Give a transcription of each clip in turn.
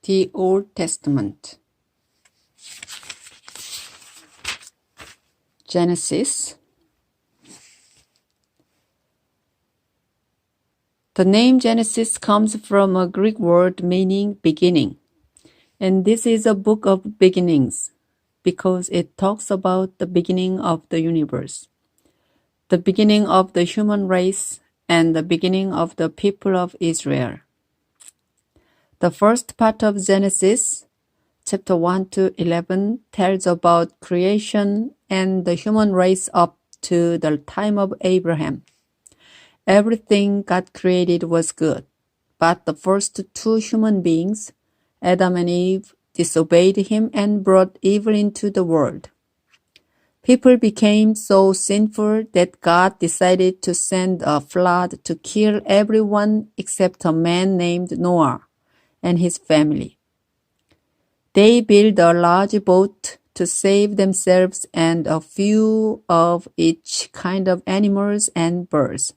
The Old Testament. Genesis. The name Genesis comes from a Greek word meaning beginning, and this is a book of beginnings because it talks about the beginning of the universe, the beginning of the human race, and the beginning of the people of Israel. The first part of Genesis, chapter 1 to 11, tells about creation and the human race up to the time of Abraham. Everything God created was good, but the first two human beings, Adam and Eve, disobeyed him and brought evil into the world. People became so sinful that God decided to send a flood to kill everyone except a man named Noah and his family. They built a large boat to save themselves and a few of each kind of animals and birds.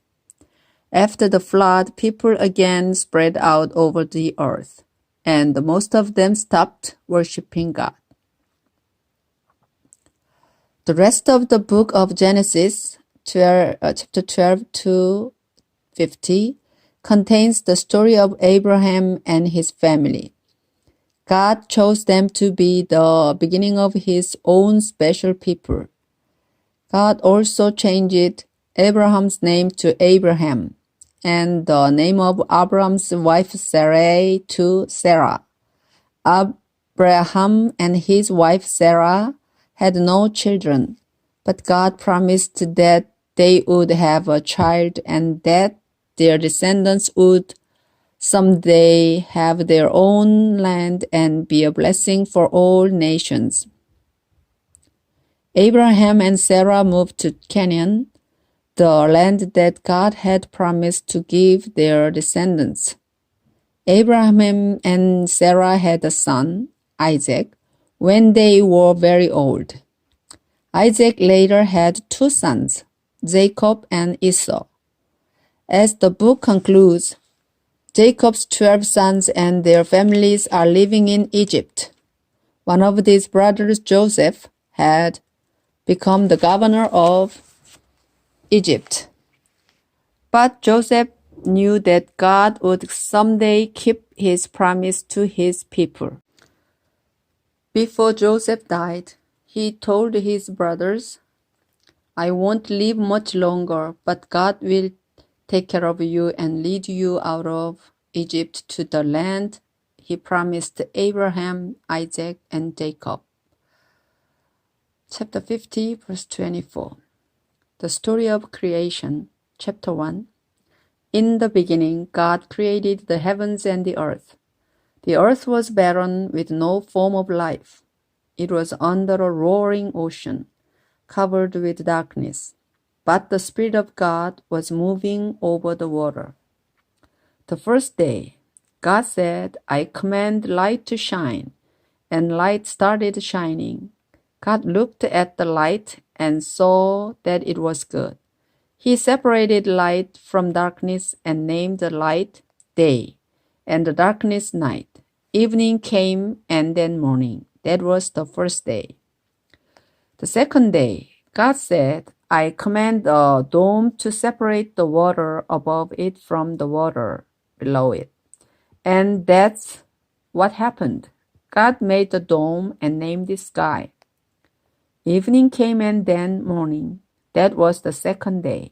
After the flood, people again spread out over the earth, and most of them stopped worshiping God. The rest of the book of Genesis, chapter 12 to 50, contains the story of Abraham and his family. God chose them to be the beginning of his own special people. God also changed Abraham's name to Abraham and the name of Abraham's wife Sarai to Sarah. Abraham and his wife Sarah had no children, but God promised that they would have a child and that their descendants would someday have their own land and be a blessing for all nations. Abraham and Sarah moved to Canaan, the land that God had promised to give their descendants. Abraham and Sarah had a son, Isaac, when they were very old. Isaac later had two sons, Jacob and Esau. As the book concludes, Jacob's 12 sons and their families are living in Egypt. One of these brothers, Joseph, had become the governor of Egypt. But Joseph knew that God would someday keep his promise to his people. Before Joseph died, he told his brothers, "I won't live much longer, but God will take care of you and lead you out of Egypt to the land he promised Abraham, Isaac, and Jacob." Chapter 50, verse 24. The story of creation. Chapter 1. In the beginning, God created the heavens and the earth. The earth was barren with no form of life. It was under a roaring ocean, covered with darkness. But the Spirit of God was moving over the water. The first day, God said, "I command light to shine," and light started shining. God looked at the light and saw that it was good. He separated light from darkness and named the light day, and the darkness night. Evening came and then morning. That was the first day. The second day, God said, "I command a dome to separate the water above it from the water below it." And that's what happened. God made the dome and named it sky. Evening came and then morning. That was the second day.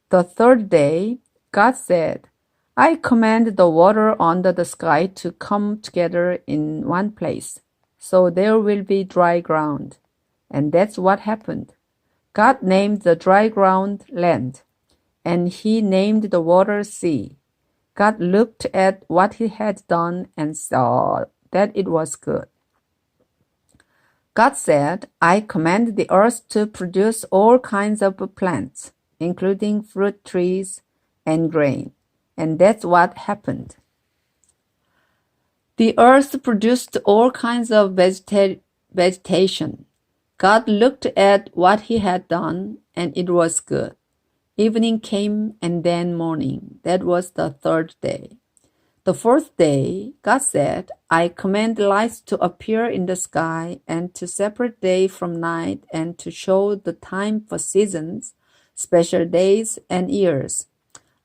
The third day, God said, "I command the water under the sky to come together in one place, so there will be dry ground." And that's what happened. God named the dry ground land, and he named the water sea. God looked at what he had done and saw that it was good. God said, "I command the earth to produce all kinds of plants, including fruit trees and grain." And that's what happened. The earth produced all kinds of vegetation. God looked at what he had done, and it was good. Evening came and then morning. That was the third day. The fourth day, God said, I command lights to appear in the sky and to separate day from night and to show the time for seasons, special days, and years.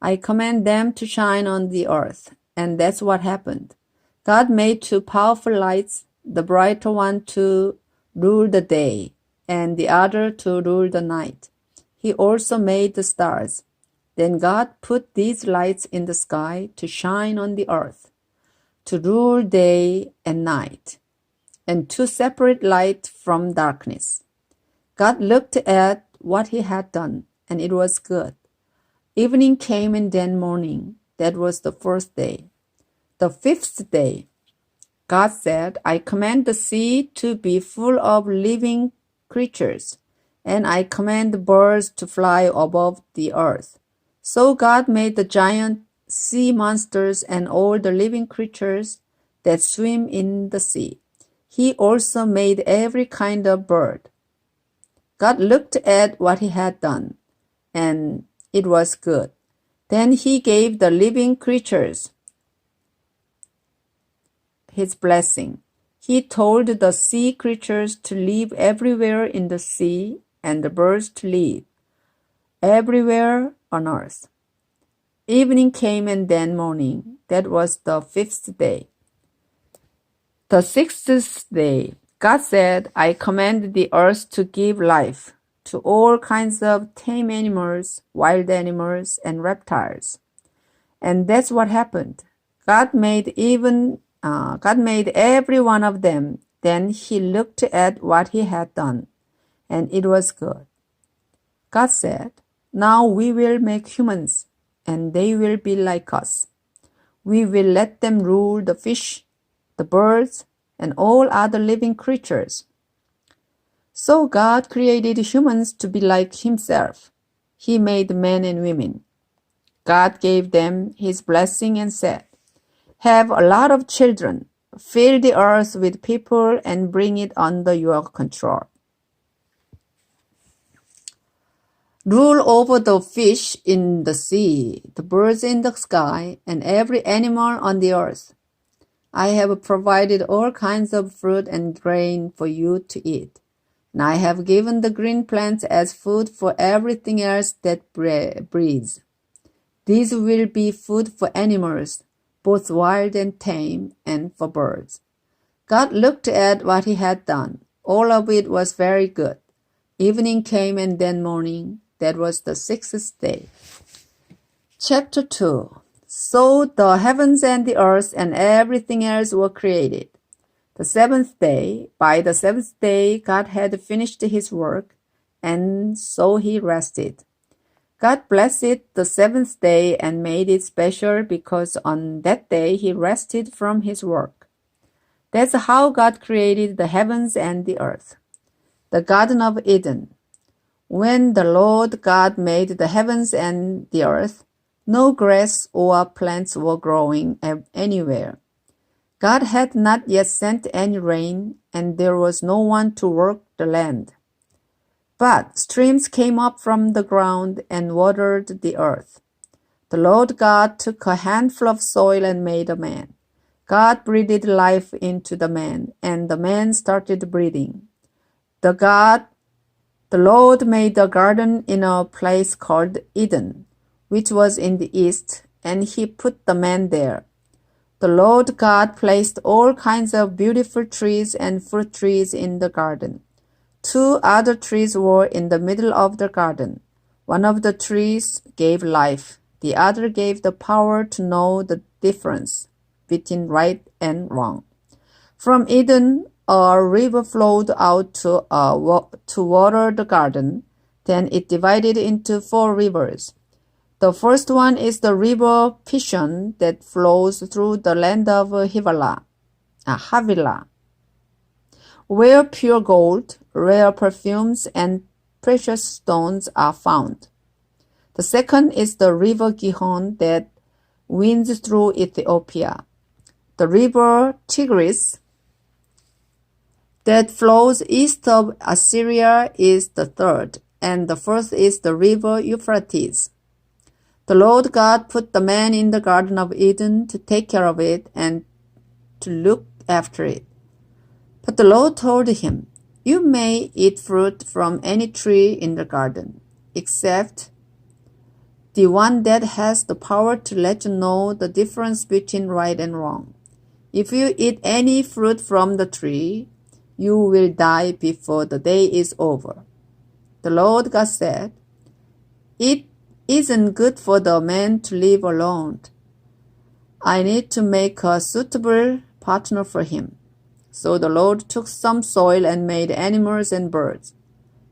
I command them to shine on the earth. And that's what happened. God made two powerful lights, the brighter one to rule the day and the other to rule the night. He also made the stars. Then God put these lights in the sky to shine on the earth, to rule day and night, and to separate light from darkness. God looked at what he had done, and it was good. Evening came and then morning. That was the first day. The fifth day, God said, I command the sea to be full of living creatures, and I command the birds to fly above the earth. So God made the giant sea monsters and all the living creatures that swim in the sea. He also made every kind of bird. God looked at what he had done, and it was good. Then he gave the living creatures his blessing. He told the sea creatures to live everywhere in the sea and the birds to live everywhere on earth. Evening came and then morning. That was the fifth day. The sixth day, God said, I command the earth to give life to all kinds of tame animals, wild animals, and reptiles. And that's what happened. God made every one of them. Then he looked at what he had done, and it was good. God said, now we will make humans, and they will be like us. We will let them rule the fish, the birds, and all other living creatures. So God created humans to be like himself. He made men and women. God gave them his blessing and said, have a lot of children, fill the earth with people and bring it under your control. Rule over the fish in the sea, the birds in the sky, and every animal on the earth. I have provided all kinds of fruit and grain for you to eat, and I have given the green plants as food for everything else that breathes. These will be food for animals, both wild and tame, and for birds. God looked at what he had done. All of it was very good. Evening came and then morning. That was the sixth day. Chapter 2. So the heavens and the earth and everything else were created. The seventh day, by the seventh day, God had finished his work, and so he rested. God blessed the seventh day and made it special because on that day he rested from his work. That's how God created the heavens and the earth. The Garden of Eden. When the Lord God made the heavens and the earth, no grass or plants were growing anywhere. God had not yet sent any rain, and there was no one to work the land. But streams came up from the ground and watered the earth. The Lord God took a handful of soil and made a man. God breathed life into the man, and the man started breathing. The Lord made a garden in a place called Eden, which was in the east, and he put the man there. The Lord God placed all kinds of beautiful trees and fruit trees in the garden. 2 other trees were in the middle of the garden. One of the trees gave life. The other gave the power to know the difference between right and wrong. From Eden, a river flowed out to water the garden. Then it divided into 4 rivers. The first one is the river Pishon that flows through the land of Havilah, where pure gold, rare perfumes, and precious stones are found. The second is the river Gihon that winds through Ethiopia. The river Tigris that flows east of Assyria is the third, and the fourth is the river Euphrates. The Lord God put the man in the Garden of Eden to take care of it and to look after it. But the Lord told him, "You may eat fruit from any tree in the garden, except the one that has the power to let you know the difference between right and wrong. If you eat any fruit from the tree, you will die before the day is over." The Lord God said, "It isn't good for the man to live alone. I need to make a suitable partner for him." So the Lord took some soil and made animals and birds.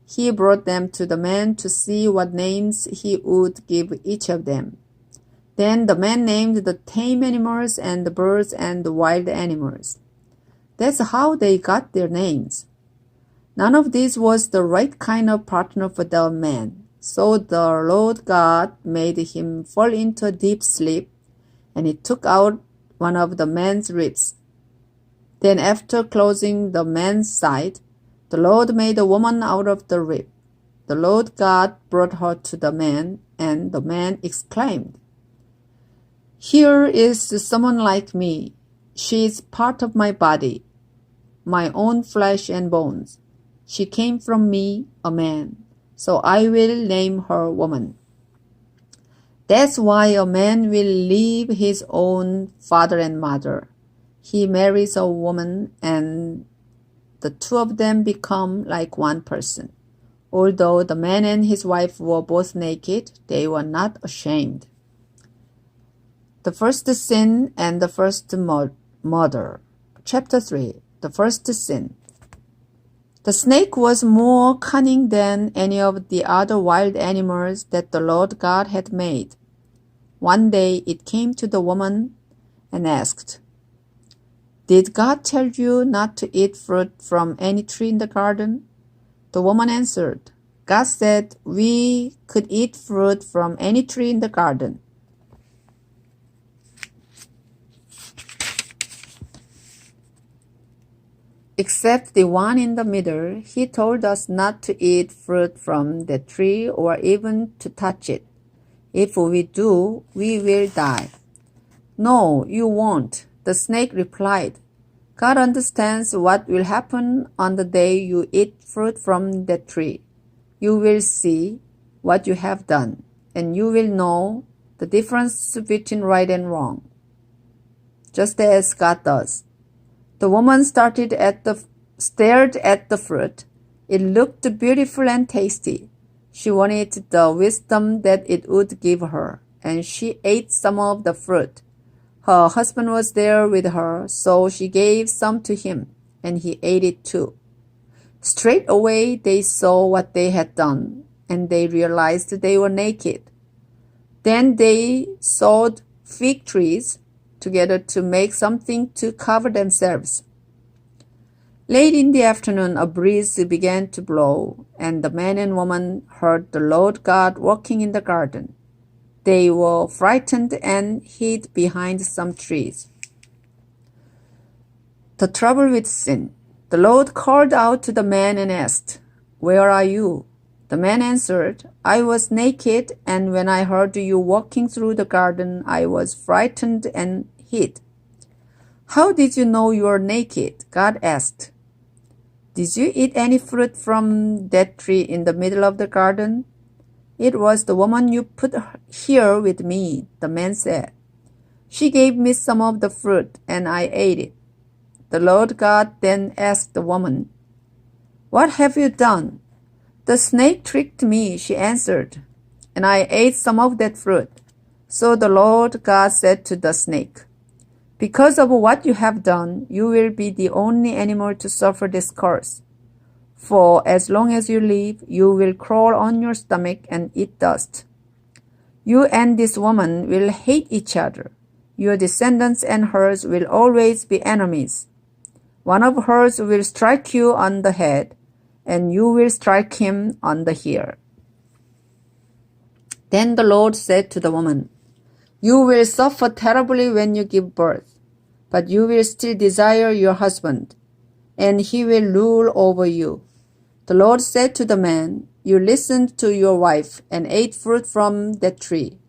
He brought them to the man to see what names he would give each of them. Then the man named the tame animals and the birds and the wild animals. That's how they got their names. None of this was the right kind of partner for the man. So the Lord God made him fall into a deep sleep, and he took out one of the man's ribs. Then after closing the man's side, the Lord made a woman out of the rib. The Lord God brought her to the man, and the man exclaimed, "Here is someone like me. She is part of my body, my own flesh and bones. She came from me, a man, so I will name her woman." That's why a man will leave his own father and mother. He marries a woman, and the two of them become like one person. Although the man and his wife were both naked, they were not ashamed. The first sin and the first murder. Chapter 3. The first sin. The snake was more cunning than any of the other wild animals that the Lord God had made. One day it came to the woman and asked, "Did God tell you not to eat fruit from any tree in the garden?" The woman answered, "God said we could eat fruit from any tree in the garden." Except the one in the middle. He told us not to eat fruit from the tree or even to touch it. If we do, we will die. "No, you won't," the snake replied. "God understands what will happen on the day you eat fruit from that tree. You will see what you have done, and you will know the difference between right and wrong, just as God does." The woman stared at the fruit. It looked beautiful and tasty. She wanted the wisdom that it would give her, and she ate some of the fruit. Her husband was there with her, so she gave some to him, and he ate it too. Straight away they saw what they had done, and they realized they were naked. Then they sawed fig trees together to make something to cover themselves. Late in the afternoon, a breeze began to blow, and the man and woman heard the Lord God walking in the garden. They were frightened and hid behind some trees. The trouble with sin. The Lord called out to the man and asked, "Where are you?" The man answered, "I was naked, and when I heard you walking through the garden, I was frightened and hid." "How did you know you were naked?" God asked. "Did you eat any fruit from that tree in the middle of the garden?" "It was the woman you put here with me," the man said. "She gave me some of the fruit, and I ate it." The Lord God then asked the woman, "What have you done?" "The snake tricked me," she answered, "and I ate some of that fruit." So the Lord God said to the snake, "Because of what you have done, you will be the only animal to suffer this curse. For as long as you live, you will crawl on your stomach and eat dust. You and this woman will hate each other. Your descendants and hers will always be enemies. One of hers will strike you on the head, and you will strike him on the heel." Then the Lord said to the woman, "You will suffer terribly when you give birth, but you will still desire your husband, and he will rule over you." The Lord said to the man, "You listened to your wife and ate fruit from that tree.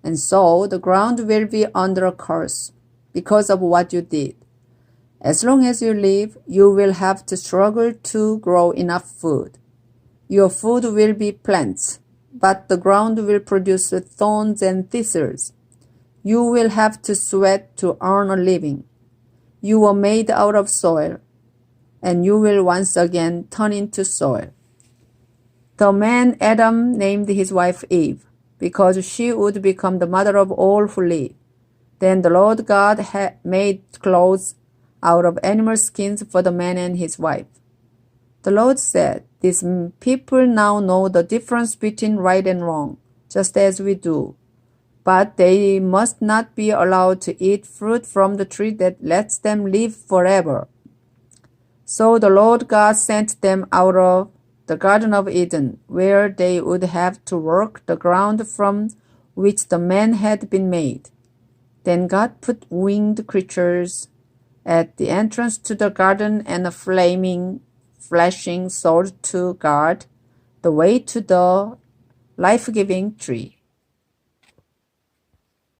And so the ground will be under a curse because of what you did. As long as you live, you will have to struggle to grow enough food. Your food will be plants, but the ground will produce thorns and thistles. You will have to sweat to earn a living. You were made out of soil, and you will once again turn into soil. The man Adam named his wife Eve, because she would become the mother of all who live. Then the Lord God had made clothes out of animal skins for the man and his wife. The Lord said, "These people now know the difference between right and wrong, just as we do. But they must not be allowed to eat fruit from the tree that lets them live forever." So the Lord God sent them out of the Garden of Eden, where they would have to work the ground from which the man had been made. Then God put winged creatures at the entrance to the garden and a flaming, flashing sword to guard the way to the life-giving tree.